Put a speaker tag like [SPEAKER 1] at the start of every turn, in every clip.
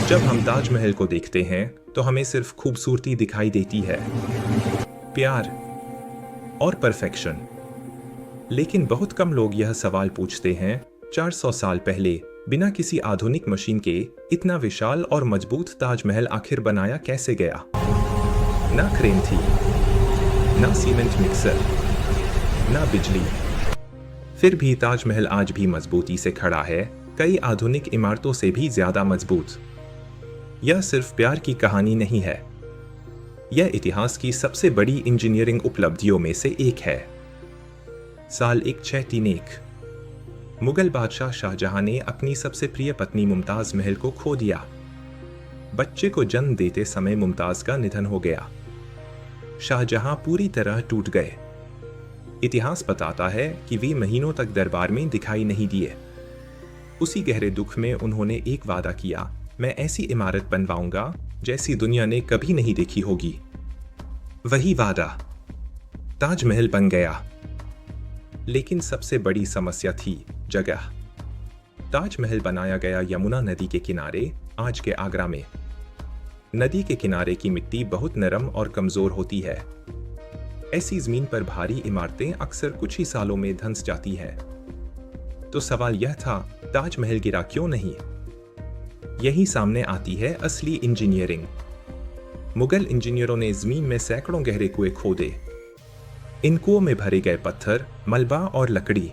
[SPEAKER 1] जब हम ताजमहल को देखते हैं तो हमें सिर्फ खूबसूरती दिखाई देती है, प्यार और परफेक्शन। लेकिन बहुत कम लोग यह सवाल पूछते हैं, 400 साल पहले बिना किसी आधुनिक मशीन के इतना विशाल और मजबूत ताजमहल आखिर बनाया कैसे गया? ना क्रेन थी, ना सीमेंट मिक्सर, ना बिजली। फिर भी ताजमहल आज भी मजबूती से खड़ा है, कई आधुनिक इमारतों से भी ज्यादा मजबूत। यह सिर्फ प्यार की कहानी नहीं है, यह इतिहास की सबसे बड़ी इंजीनियरिंग उपलब्धियों में से एक है। साल 1631 मुगल बादशाह शाहजहां ने अपनी सबसे प्रिय पत्नी मुमताज महल को खो दिया। बच्चे को जन्म देते समय मुमताज का निधन हो गया। शाहजहां पूरी तरह टूट गए। इतिहास बताता है कि वे महीनों तक दरबार में दिखाई नहीं दिए। उसी गहरे दुख में उन्होंने एक वादा किया, मैं ऐसी इमारत बनवाऊंगा जैसी दुनिया ने कभी नहीं देखी होगी। वही वादा, ताजमहल बन गया। लेकिन सबसे बड़ी समस्या थी जगह। ताजमहल बनाया गया यमुना नदी के किनारे, आज के आगरा में। नदी के किनारे की मिट्टी बहुत नरम और कमजोर होती है। ऐसी जमीन पर भारी इमारतें अक्सर कुछ ही सालों में धंस जाती है। तो सवाल यह था, ताजमहल गिरा क्यों नहीं? यही सामने आती है असली इंजीनियरिंग। मुगल इंजीनियरों ने जमीन में सैकड़ों गहरे कुएं खोदे। इन कुओं में भरे गए पत्थर, मलबा और लकड़ी।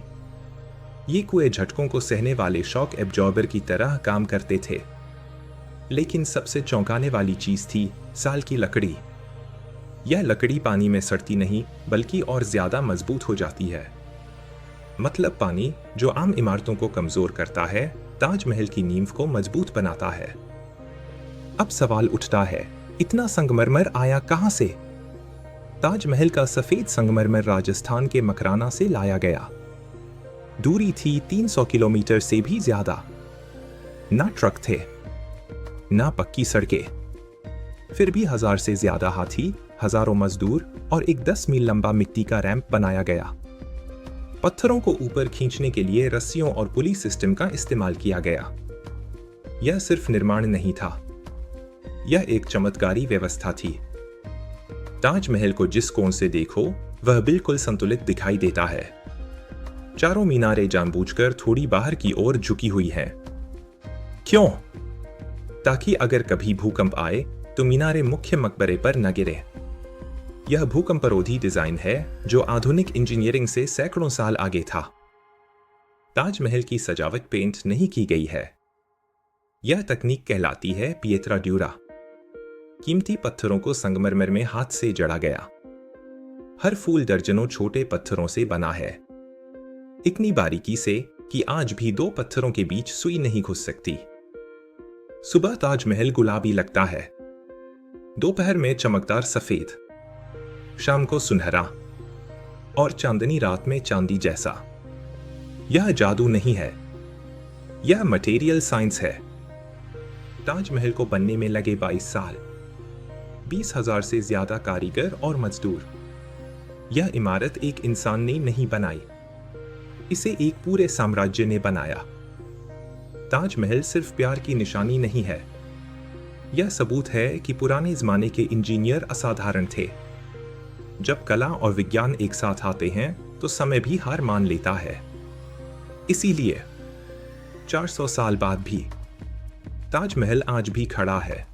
[SPEAKER 1] ये कुएं झटकों को सहने वाले शॉक एब्जॉर्बर की तरह काम करते थे। लेकिन सबसे चौंकाने वाली चीज थी साल की लकड़ी। यह लकड़ी पानी में सड़ती नहीं, बल्कि और ज्यादा मजबूत हो जाती है। मतलब पानी जो आम इमारतों को कमजोर करता है, ताजमहल की नींव को मजबूत बनाता है। अब सवाल उठता है, इतना संगमरमर आया कहां से? ताजमहल का सफेद संगमरमर राजस्थान के मकराना से लाया गया। दूरी थी 300 किलोमीटर से भी ज्यादा। ना ट्रक थे, ना पक्की सड़कें। फिर भी 1000 से ज्यादा हाथी, हजारों मजदूर और एक 10 मील लंबा मिट्टी का रैंप बनाया गया। पत्थरों को ऊपर खींचने के लिए रस्सियों और पुली सिस्टम का इस्तेमाल किया गया। यह सिर्फ निर्माण नहीं था, यह एक चमत्कारी व्यवस्था थी। ताजमहल को जिस कोण से देखो, वह बिल्कुल संतुलित दिखाई देता है। चारों मीनारें जानबूझकर थोड़ी बाहर की ओर झुकी हुई हैं। क्यों? ताकि अगर कभी भूकंप आए तो मीनारें मुख्य मकबरे पर न गिरे। यह भूकंपरोधी डिजाइन है जो आधुनिक इंजीनियरिंग से सैकड़ों साल आगे था। ताजमहल की सजावट पेंट नहीं की गई है। यह तकनीक कहलाती है पिएत्रा ड्यूरा। कीमती पत्थरों को संगमरमर में हाथ से जड़ा गया। हर फूल दर्जनों छोटे पत्थरों से बना है, इतनी बारीकी से कि आज भी दो पत्थरों के बीच सुई नहीं घुस सकती। सुबह ताजमहल गुलाबी लगता है, दोपहर में चमकदार सफेद, शाम को सुनहरा और चांदनी रात में चांदी जैसा। यह जादू नहीं है, यह मटेरियल साइंस है। ताजमहल को बनने में लगे 22 साल, 20,000 से ज्यादा कारीगर और मजदूर। यह इमारत एक इंसान ने नहीं बनाई, इसे एक पूरे साम्राज्य ने बनाया। ताजमहल सिर्फ प्यार की निशानी नहीं है, यह सबूत है कि पुराने जमाने के इंजीनियर असाधारण थे। जब कला और विज्ञान एक साथ आते हैं तो समय भी हार मान लेता है। इसीलिए 400 साल बाद भी ताजमहल आज भी खड़ा है।